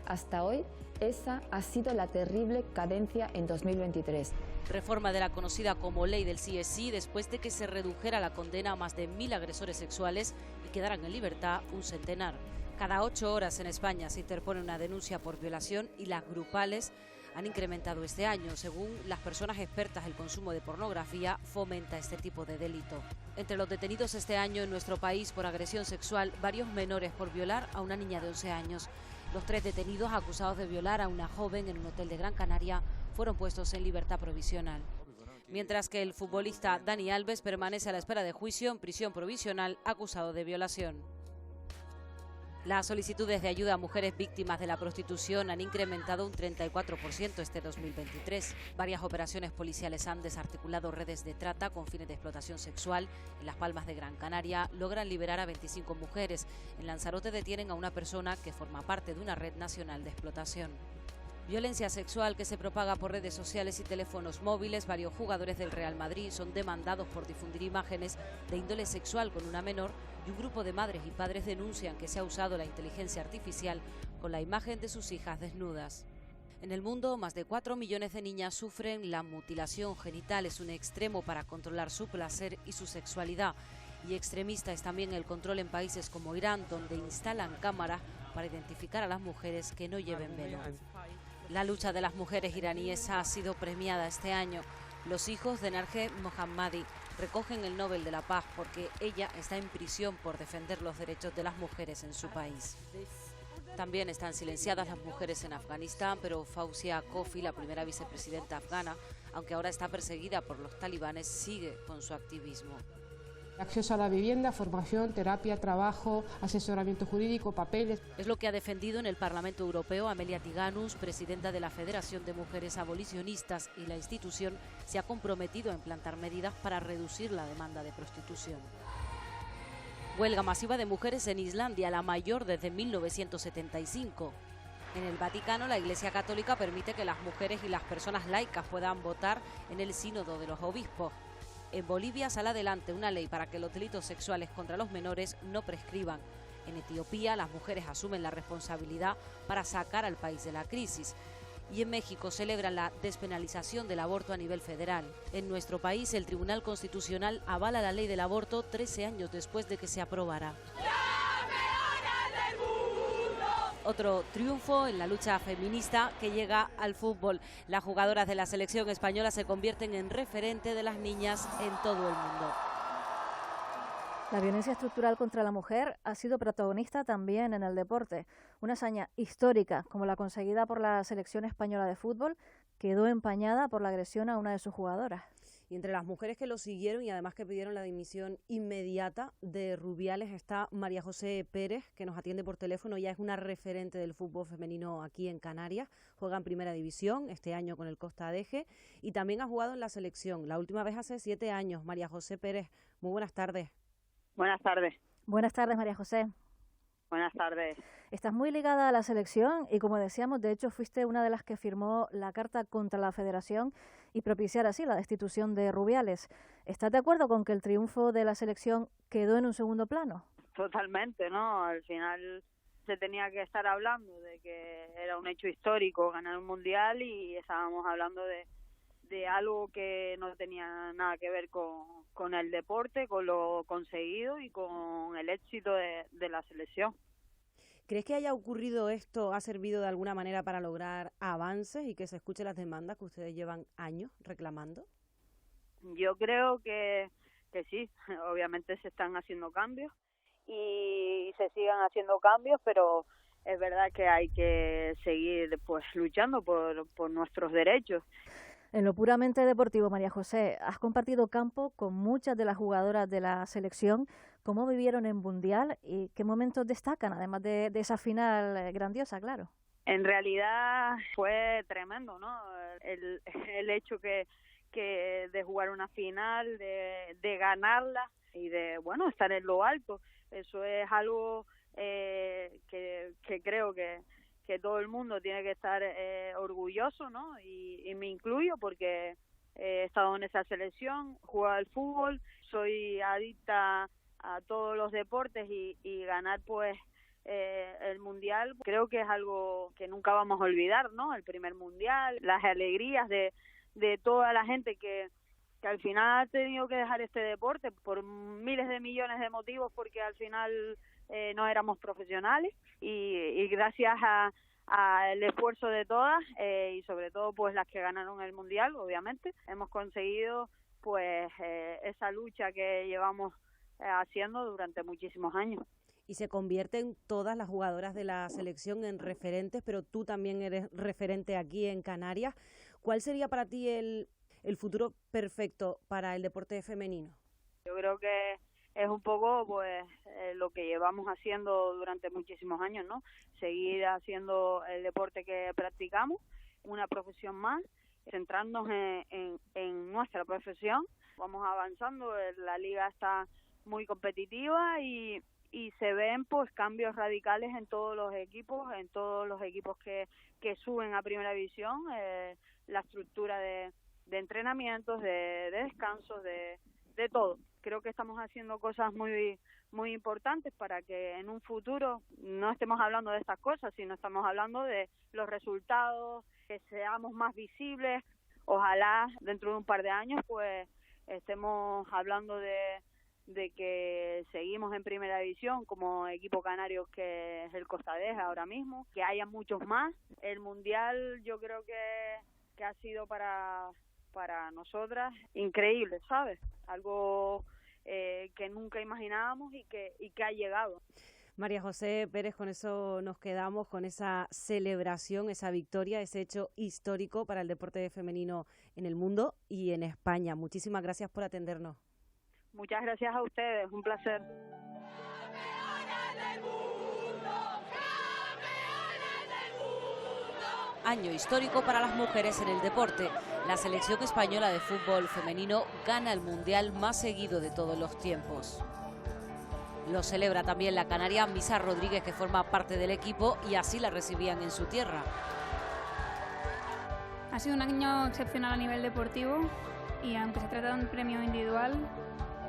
hasta hoy, esa ha sido la terrible cadencia en 2023.
Reforma de la conocida como ley del sí es sí, después de que se redujera la condena a más de 1000 agresores sexuales y quedaran en libertad un centenar. Cada 8 horas en España se interpone una denuncia por violación y las grupales han incrementado este año. Según las personas expertas, el consumo de pornografía fomenta este tipo de delito. Entre los detenidos este año en nuestro país por agresión sexual, varios menores por violar a una niña de 11 años. Los 3 detenidos acusados de violar a una joven en un hotel de Gran Canaria fueron puestos en libertad provisional. Mientras que el futbolista Dani Alves permanece a la espera de juicio en prisión provisional acusado de violación. Las solicitudes de ayuda a mujeres víctimas de la prostitución han incrementado un 34% este 2023. Varias operaciones policiales han desarticulado redes de trata con fines de explotación sexual. En Las Palmas de Gran Canaria logran liberar a 25 mujeres. En Lanzarote detienen a una persona que forma parte de una red nacional de explotación. Violencia sexual que se propaga por redes sociales y teléfonos móviles. Varios jugadores del Real Madrid son demandados por difundir imágenes de índole sexual con una menor y un grupo de madres y padres denuncian que se ha usado la inteligencia artificial con la imagen de sus hijas desnudas. En el mundo, más de 4 millones de niñas sufren la mutilación genital. Es un extremo para controlar su placer y su sexualidad. Y extremista es también el control en países como Irán, donde instalan cámaras para identificar a las mujeres que no lleven velo. La lucha de las mujeres iraníes ha sido premiada este año. Los hijos de Narges Mohammadi recogen el Nobel de la Paz porque ella está en prisión por defender los derechos de las mujeres en su país. También están silenciadas las mujeres en Afganistán, pero Fauzia Kofi, la primera vicepresidenta afgana, aunque ahora está perseguida por los talibanes, sigue con su activismo.
Acceso a la vivienda, formación, terapia, trabajo, asesoramiento jurídico, papeles.
Es lo que ha defendido en el Parlamento Europeo Amelia Tiganus, presidenta de la Federación de Mujeres Abolicionistas, y la institución se ha comprometido a implantar medidas para reducir la demanda de prostitución. Huelga masiva de mujeres en Islandia, la mayor desde 1975. En el Vaticano, la Iglesia Católica permite que las mujeres y las personas laicas puedan votar en el Sínodo de los Obispos. En Bolivia sale adelante una ley para que los delitos sexuales contra los menores no prescriban. En Etiopía, las mujeres asumen la responsabilidad para sacar al país de la crisis. Y en México celebran la despenalización del aborto a nivel federal. En nuestro país, el Tribunal Constitucional avala la ley del aborto 13 años después de que se aprobara. Otro triunfo en la lucha feminista que llega al fútbol. Las jugadoras de la selección española se convierten en referente de las niñas en todo el mundo.
La violencia estructural contra la mujer ha sido protagonista también en el deporte. Una hazaña histórica, como la conseguida por la selección española de fútbol, quedó empañada por la agresión a una de sus jugadoras.
Y entre las mujeres que lo siguieron y además que pidieron la dimisión inmediata de Rubiales está María José Pérez, que nos atiende por teléfono. Ella es una referente del fútbol femenino aquí en Canarias. Juega en Primera División, este año con el Costa Adeje, y también ha jugado en la selección, la última vez hace 7 años. María José Pérez, muy buenas tardes.
Buenas tardes.
Buenas tardes, María José.
Buenas tardes.
Estás muy ligada a la selección y, como decíamos, de hecho fuiste una de las que firmó la carta contra la Federación y propiciar así la destitución de Rubiales. ¿Estás de acuerdo con que el triunfo de la selección quedó en un segundo plano?
Totalmente, ¿no? Al final se tenía que estar hablando de que era un hecho histórico ganar un mundial y estábamos hablando de algo que no tenía nada que ver con el deporte, con lo conseguido y con el éxito de la selección.
¿Crees que haya ocurrido esto, ha servido de alguna manera para lograr avances y que se escuchen las demandas que ustedes llevan años reclamando?
Yo creo que sí, obviamente se están haciendo cambios y se sigan haciendo cambios, pero es verdad que hay que seguir pues luchando por nuestros derechos.
En lo puramente deportivo, María José, has compartido campo con muchas de las jugadoras de la selección. ¿Cómo vivieron en Mundial y qué momentos destacan, además de esa final grandiosa, claro?
En realidad fue tremendo, ¿no? El hecho que de jugar una final, de ganarla y de, bueno, estar en lo alto. Eso es algo que creo que todo el mundo tiene que estar orgulloso, ¿no? Y me incluyo porque he estado en esa selección, juego al fútbol, soy adicta a todos los deportes y ganar pues el Mundial creo que es algo que nunca vamos a olvidar, ¿no? El primer Mundial, las alegrías de toda la gente que al final ha tenido que dejar este deporte por miles de millones de motivos, porque al final no éramos profesionales, y gracias al esfuerzo de todas y sobre todo pues las que ganaron el Mundial, obviamente, hemos conseguido pues esa lucha que llevamos haciendo durante muchísimos años.
Y se convierten todas las jugadoras de la selección en referentes, pero tú también eres referente aquí en Canarias. ¿Cuál sería para ti el futuro perfecto para el deporte femenino?
Yo creo que es un poco pues lo que llevamos haciendo durante muchísimos años, ¿no? Seguir haciendo el deporte que practicamos, una profesión más, centrarnos en nuestra profesión. Vamos avanzando, la liga está muy competitiva y se ven pues cambios radicales en todos los equipos que suben a primera división, la estructura de entrenamientos, de descansos, de todo. Creo que estamos haciendo cosas muy muy importantes para que en un futuro no estemos hablando de estas cosas, sino estamos hablando de los resultados, que seamos más visibles. Ojalá dentro de un par de años pues estemos hablando de que seguimos en primera división como equipo canario, que es el Costadeja ahora mismo, que haya muchos más. El Mundial yo creo que ha sido para nosotras increíble, ¿sabes? Algo que nunca imaginábamos y que ha llegado.
María José Pérez, con eso nos quedamos, con esa celebración, esa victoria, ese hecho histórico para el deporte femenino en el mundo y en España. Muchísimas gracias por atendernos.
Muchas gracias a ustedes, un placer.
Año histórico para las mujeres en el deporte. La selección española de fútbol femenino gana el mundial más seguido de todos los tiempos. Lo celebra también la canaria Misa Rodríguez, que forma parte del equipo, y así la recibían en su tierra.
Ha sido un año excepcional a nivel deportivo y aunque se trata de un premio individual,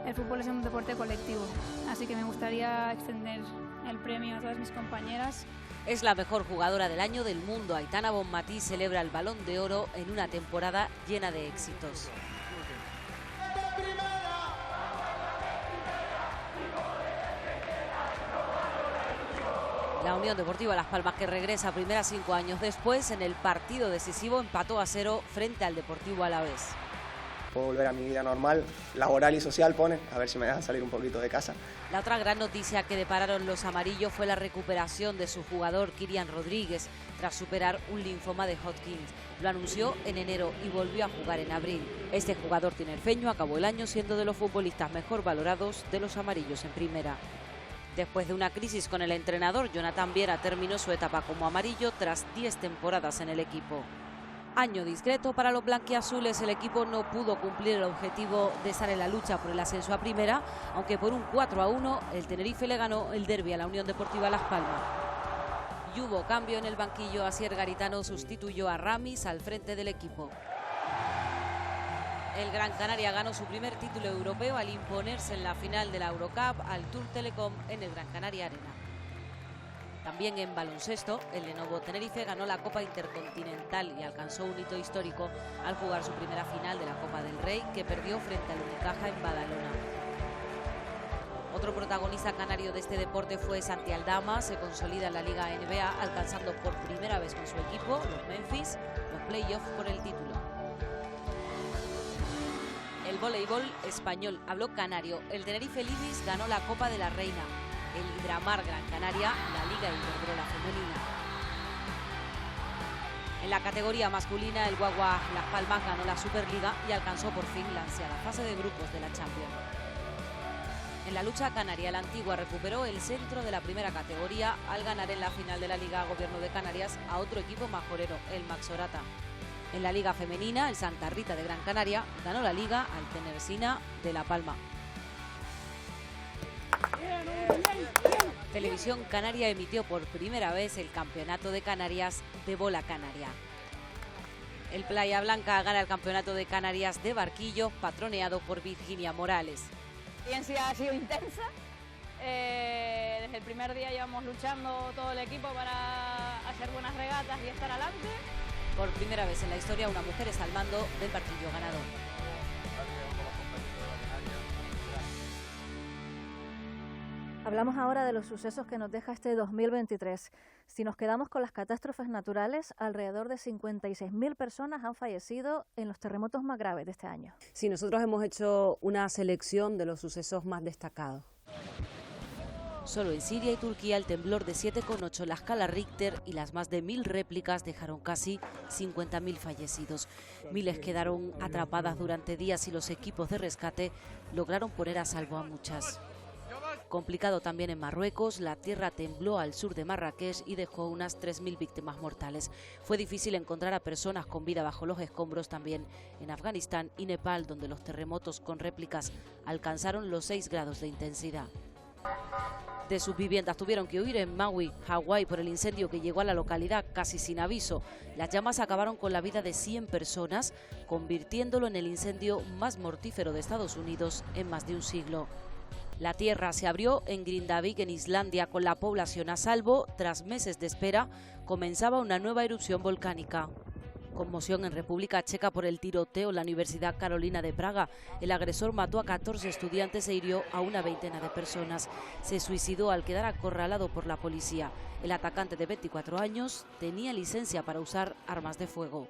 el fútbol es un deporte colectivo, así que me gustaría extender el premio a todas mis compañeras.
Es la mejor jugadora del año del mundo. Aitana Bonmatí celebra el Balón de Oro en una temporada llena de éxitos. La Unión Deportiva Las Palmas, que regresa a primera 5 años después, en el partido decisivo empató a 0 frente al Deportivo Alavés.
Puedo volver a mi vida normal, laboral y social, a ver si me dejan salir un poquito de casa.
La otra gran noticia que depararon los amarillos fue la recuperación de su jugador Kylian Rodríguez tras superar un linfoma de Hodgkin. Lo anunció en enero y volvió a jugar en abril. Este jugador tinerfeño acabó el año siendo de los futbolistas mejor valorados de los amarillos en primera. Después de una crisis con el entrenador, Jonathan Viera terminó su etapa como amarillo tras 10 temporadas en el equipo. Año discreto para los blanquiazules. El equipo no pudo cumplir el objetivo de estar en la lucha por el ascenso a primera, aunque por un 4-1 el Tenerife le ganó el derbi a la Unión Deportiva Las Palmas. Y hubo cambio en el banquillo. Asier Garitano sustituyó a Ramis al frente del equipo. El Gran Canaria ganó su primer título europeo al imponerse en la final de la Eurocup al Tour Telecom en el Gran Canaria Arena. También en baloncesto, el Lenovo Tenerife ganó la Copa Intercontinental y alcanzó un hito histórico al jugar su primera final de la Copa del Rey, que perdió frente al Unicaja en Badalona. Otro protagonista canario de este deporte fue Santi Aldama. Se consolida en la Liga NBA, alcanzando por primera vez con su equipo, los Memphis, los playoffs por el título. El voleibol español habló canario. El Tenerife Libis ganó la Copa de la Reina. El Hidramar Gran Canaria, la Liga Iberdrola femenina. En la categoría masculina, el Guagua Las Palmas ganó la Superliga y alcanzó por fin la ansiada fase de grupos de la Champions. En la lucha canaria, la Antigua recuperó el centro de la primera categoría al ganar en la final de la Liga Gobierno de Canarias a otro equipo majorero, el Maxorata. En la Liga femenina, el Santa Rita de Gran Canaria ganó la Liga al Tenersina de La Palma. Televisión Canaria emitió por primera vez el Campeonato de Canarias de Bola Canaria. El Playa Blanca gana el Campeonato de Canarias de Barquillos, patroneado por Virginia Morales.
La experiencia ha sido intensa, Desde el primer día llevamos luchando todo el equipo para hacer buenas regatas y estar adelante.
Por primera vez en la historia, una mujer está al mando del partido ganador.
Hablamos ahora de los sucesos que nos deja este 2023. Si nos quedamos con las catástrofes naturales, alrededor de 56.000 personas han fallecido en los terremotos más graves de este año.
Sí, nosotros hemos hecho una selección de los sucesos más destacados.
Solo en Siria y Turquía el temblor de 7,8 en la escala Richter y las más de 1.000 réplicas dejaron casi 50.000 fallecidos. Miles quedaron atrapadas durante días y los equipos de rescate lograron poner a salvo a muchas. Complicado también en Marruecos, la tierra tembló al sur de Marrakech y dejó unas 3.000 víctimas mortales. Fue difícil encontrar a personas con vida bajo los escombros también en Afganistán y Nepal, donde los terremotos con réplicas alcanzaron los 6 grados de intensidad. De sus viviendas tuvieron que huir en Maui, Hawái, por el incendio que llegó a la localidad casi sin aviso. Las llamas acabaron con la vida de 100 personas, convirtiéndolo en el incendio más mortífero de Estados Unidos en más de un siglo. La tierra se abrió en Grindavik, en Islandia, con la población a salvo. Tras meses de espera, comenzaba una nueva erupción volcánica. Conmoción en República Checa por el tiroteo en la Universidad Carolina de Praga. El agresor mató a 14 estudiantes e hirió a una veintena de personas. Se suicidó al quedar acorralado por la policía. El atacante de 24 años tenía licencia para usar armas de fuego.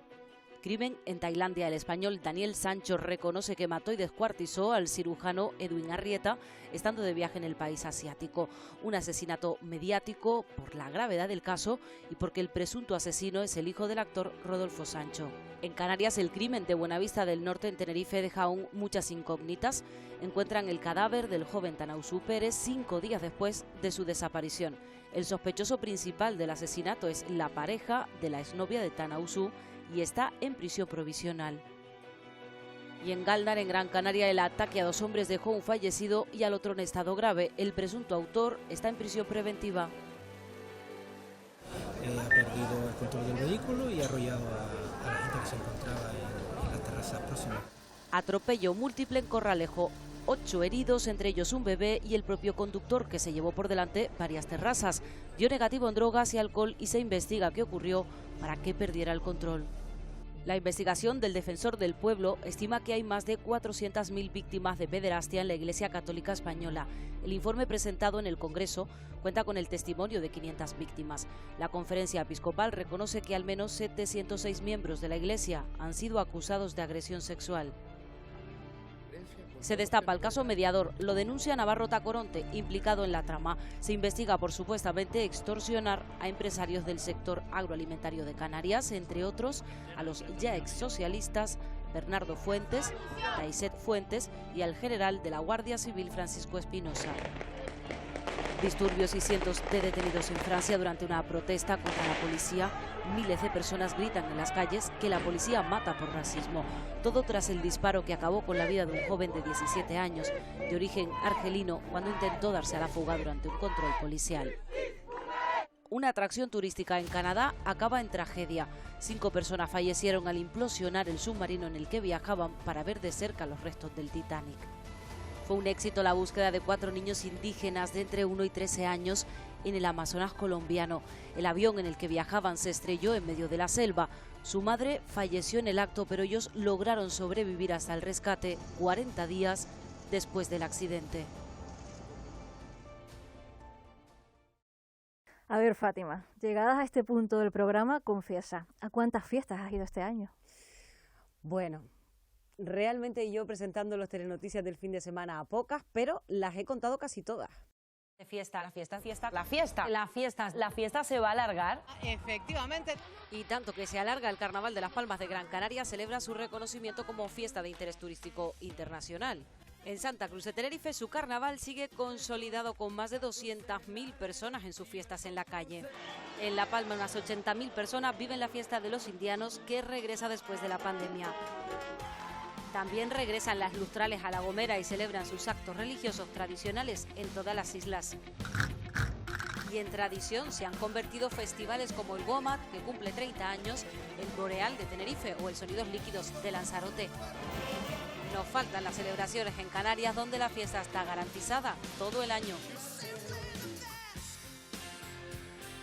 Crimen en Tailandia. El español Daniel Sancho reconoce que mató y descuartizó al cirujano Edwin Arrieta estando de viaje en el país asiático. Un asesinato mediático por la gravedad del caso y porque el presunto asesino es el hijo del actor Rodolfo Sancho. En Canarias, el crimen de Buenavista del Norte, en Tenerife, deja aún muchas incógnitas. Encuentran el cadáver del joven Tanausú Pérez 5 días después de su desaparición. El sospechoso principal del asesinato es la pareja de la exnovia de Tanausú y está en prisión provisional. Y en Galdar, en Gran Canaria, el ataque a 2 hombres dejó un fallecido y al otro en estado grave. El presunto autor está en prisión preventiva.
Ha perdido el control del vehículo y ha arrollado a la gente que se encontraba en las terrazas próximas.
Atropello múltiple en Corralejo. 8 heridos, entre ellos un bebé y el propio conductor, que se llevó por delante varias terrazas. Dio negativo en drogas y alcohol y se investiga qué ocurrió para que perdiera el control. La investigación del Defensor del Pueblo estima que hay más de 400.000 víctimas de pederastia en la Iglesia Católica Española. El informe presentado en el Congreso cuenta con el testimonio de 500 víctimas. La Conferencia Episcopal reconoce que al menos 706 miembros de la Iglesia han sido acusados de agresión sexual. Se destapa el caso Mediador. Lo denuncia Navarro Tacoronte, implicado en la trama. Se investiga por supuestamente extorsionar a empresarios del sector agroalimentario de Canarias, entre otros a los ya exsocialistas Bernardo Fuentes, Taiset Fuentes y al general de la Guardia Civil Francisco Espinosa. Disturbios y cientos de detenidos en Francia durante una protesta contra la policía. Miles de personas gritan en las calles que la policía mata por racismo. Todo tras el disparo que acabó con la vida de un joven de 17 años, de origen argelino, cuando intentó darse a la fuga durante un control policial. Una atracción turística en Canadá acaba en tragedia. 5 personas fallecieron al implosionar el submarino en el que viajaban para ver de cerca los restos del Titanic. Fue un éxito la búsqueda de 4 niños indígenas de entre 1 y 13 años en el Amazonas colombiano. El avión en el que viajaban se estrelló en medio de la selva. Su madre falleció en el acto, pero ellos lograron sobrevivir hasta el rescate 40 días después del accidente.
A ver, Fátima, llegadas a este punto del programa, confiesa, ¿a cuántas fiestas has ido este año?
Bueno, realmente yo presentando los telenoticias del fin de semana a pocas, pero las he contado casi todas.
La fiesta se va a alargar.
Efectivamente. Y tanto que se alarga, el Carnaval de las Palmas de Gran Canaria celebra su reconocimiento como fiesta de interés turístico internacional. En Santa Cruz de Tenerife, su carnaval sigue consolidado con más de 200.000 personas en sus fiestas en la calle. En La Palma, unas 80.000 personas viven la fiesta de los indianos, que regresa después de la pandemia. También regresan las lustrales a La Gomera y celebran sus actos religiosos tradicionales en todas las islas. Y en tradición se han convertido festivales como el WOMAD, que cumple 30 años, el Boreal de Tenerife o el Sonidos Líquidos de Lanzarote. Nos faltan las celebraciones en Canarias, donde la fiesta está garantizada todo el año.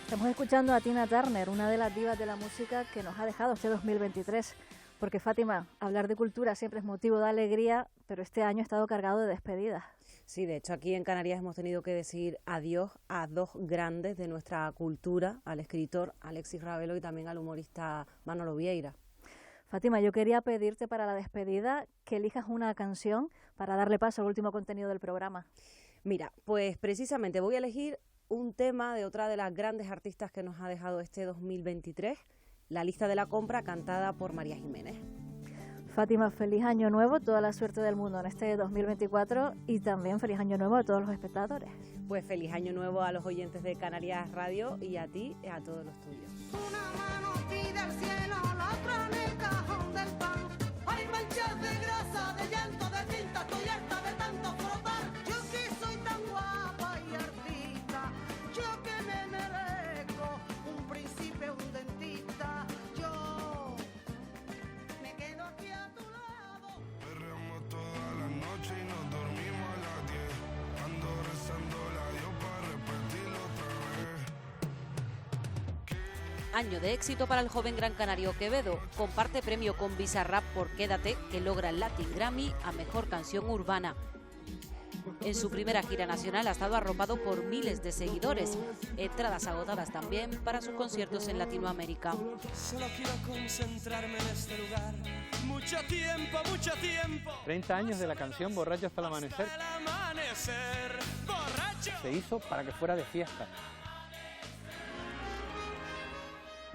Estamos escuchando a Tina Turner, una de las divas de la música que nos ha dejado este 2023. Porque, Fátima, hablar de cultura siempre es motivo de alegría, pero este año ha estado cargado de despedidas.
Sí, de hecho aquí en Canarias hemos tenido que decir adiós a dos grandes de nuestra cultura, al escritor Alexis Ravelo y también al humorista Manolo Vieira.
Fátima, yo quería pedirte para la despedida que elijas una canción para darle paso al último contenido del programa.
Mira, pues precisamente voy a elegir un tema de otra de las grandes artistas que nos ha dejado este 2023, La lista de la compra, cantada por María Jiménez.
Fátima, feliz año nuevo, toda la suerte del mundo en este 2024 y también feliz año nuevo a todos los espectadores.
Pues feliz año nuevo a los oyentes de Canarias Radio y a ti y a todos los tuyos.
Una mano pide al cielo, la otra en el cajón del pan. Hay manchas de grasa, de llanto, de tinta, estoy harta de tanto frotar. Yo que soy tan guapa y artista, yo que me merezco un príncipe, un dentista, yo me quedo aquí a tu lado.
Perreamos toda la noche y nos dormimos a las 10. Ando rezando la Dios para repetirlo otra vez.
Año de éxito para el joven gran canario Quevedo. Comparte premio con Bizarrap por Quédate, que logra el Latin Grammy a Mejor Canción Urbana. En su primera gira nacional ha estado arropado por miles de seguidores. Entradas agotadas también para sus conciertos en Latinoamérica.
Solo quiero concentrarme en este lugar. Mucho tiempo, mucho tiempo.
30 años de la canción Borracho hasta el amanecer.
Borracho.
Se hizo para que fuera de fiesta.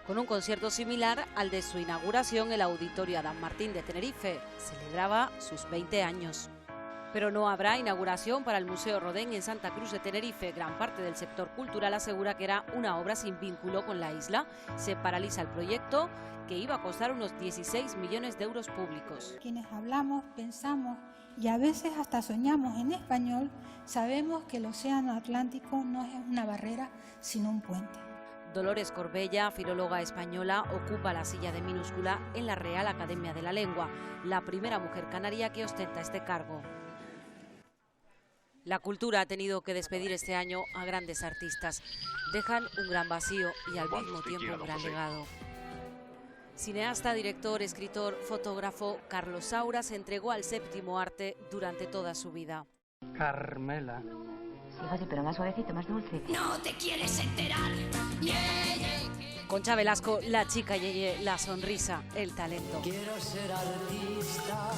Con un concierto similar al de su inauguración, el Auditorio Adán Martín de Tenerife celebraba sus 20 años. Pero no habrá inauguración para el Museo Rodin en Santa Cruz de Tenerife. Gran parte del sector cultural asegura que era una obra sin vínculo con la isla. Se paraliza el proyecto, que iba a costar unos 16 millones de euros públicos.
Quienes hablamos, pensamos y a veces hasta soñamos en español, sabemos que el océano Atlántico no es una barrera, sino un puente.
Dolores Corbella, filóloga española, ocupa la silla de minúscula en la Real Academia de la Lengua, la primera mujer canaria que ostenta este cargo. La cultura ha tenido que despedir este año a grandes artistas. Dejan un gran vacío y al mismo tiempo un gran legado. Cineasta, director, escritor, fotógrafo, Carlos Saura se entregó al séptimo arte durante toda su vida.
Carmela.
Sí, José, pero más suavecito, más dulce.
No te quieres enterar.
Concha Velasco, la chica Yeye, la sonrisa, el talento.
Quiero ser artista.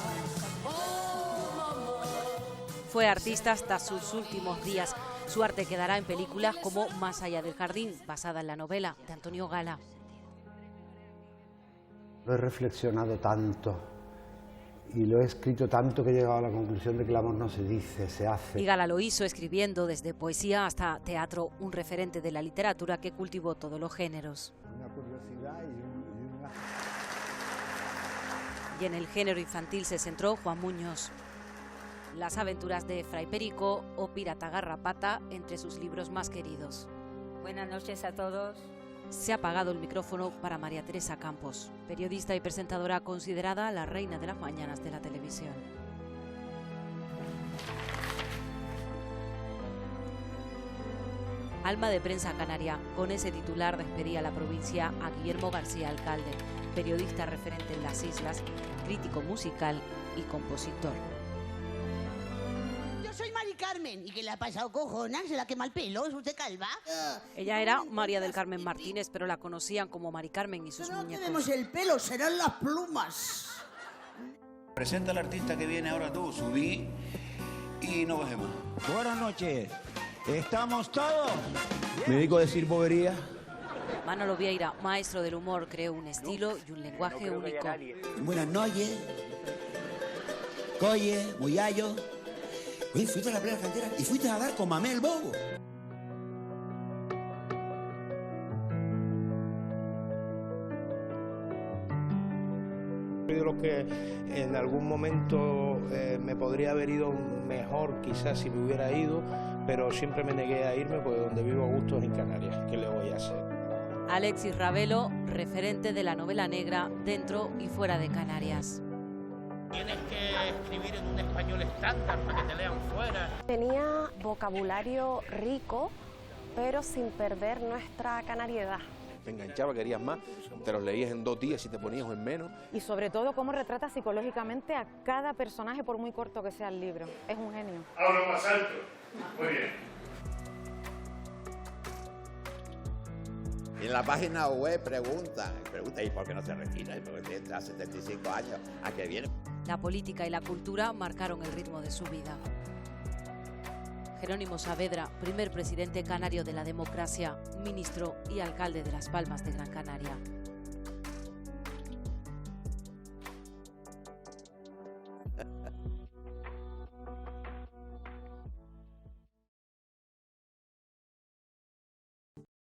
Fue artista hasta sus últimos días. Su arte quedará en películas como Más allá del jardín, basada en la novela de Antonio Gala.
Lo he reflexionado tanto y lo he escrito tanto que he llegado a la conclusión de que el amor no se dice, se hace.
Y Gala lo hizo escribiendo desde poesía hasta teatro, un referente de la literatura que cultivó todos los géneros.
Una curiosidad
Y en el género infantil se centró Juan Muñoz. Las aventuras de Fray Perico o Pirata Garrapata entre sus libros más queridos.
Buenas noches a todos.
Se ha apagado el micrófono para María Teresa Campos, periodista y presentadora considerada la reina de las mañanas de la televisión. Alma de prensa canaria, con ese titular despedía la provincia a Guillermo García Alcalde, periodista referente en las islas, crítico musical y compositor.
Soy Mari Carmen y que le ha pasado cojonas, se la quema el pelo, ¿es usted calva?
Ella era María del Carmen Martínez, pero la conocían como Mari Carmen y sus
No
muñecos.
tenemos el pelo, serán las plumas.
Presenta al artista que viene ahora tú, subí y nos vemos.
Buenas noches, ¿estamos todos?
¿Me dedico a decir bobería?
Manolo Vieira, maestro del humor, creó un estilo y un lenguaje único.
Buenas noches, coye, muyallo. Oye, fuiste a la playa cantera y fuiste a dar con Mamé el bobo.
Soy de los que en algún momento me podría haber ido mejor, quizás si me hubiera ido, pero siempre me negué a irme porque donde vivo a gusto es en Canarias. ¿Qué le voy a hacer?
Alexis Ravelo, referente de la novela negra dentro y fuera de Canarias.
Tienes que escribir en un español estándar para que te lean fuera.
Tenía vocabulario rico, pero sin perder nuestra canariedad.
Te enganchaba, querías más, te los leías en 2 días y te ponías en menos.
Y sobre todo cómo retrata psicológicamente a cada personaje por muy corto que sea el libro. Es un genio.
Hablo más alto. Muy bien.
Y en la página web preguntan, ¿y por qué no se retira? ¿Y por qué tiene 75 años? ¿A qué viene?
La política y la cultura marcaron el ritmo de su vida. Jerónimo Saavedra, primer presidente canario de la democracia, ministro y alcalde de Las Palmas de Gran Canaria.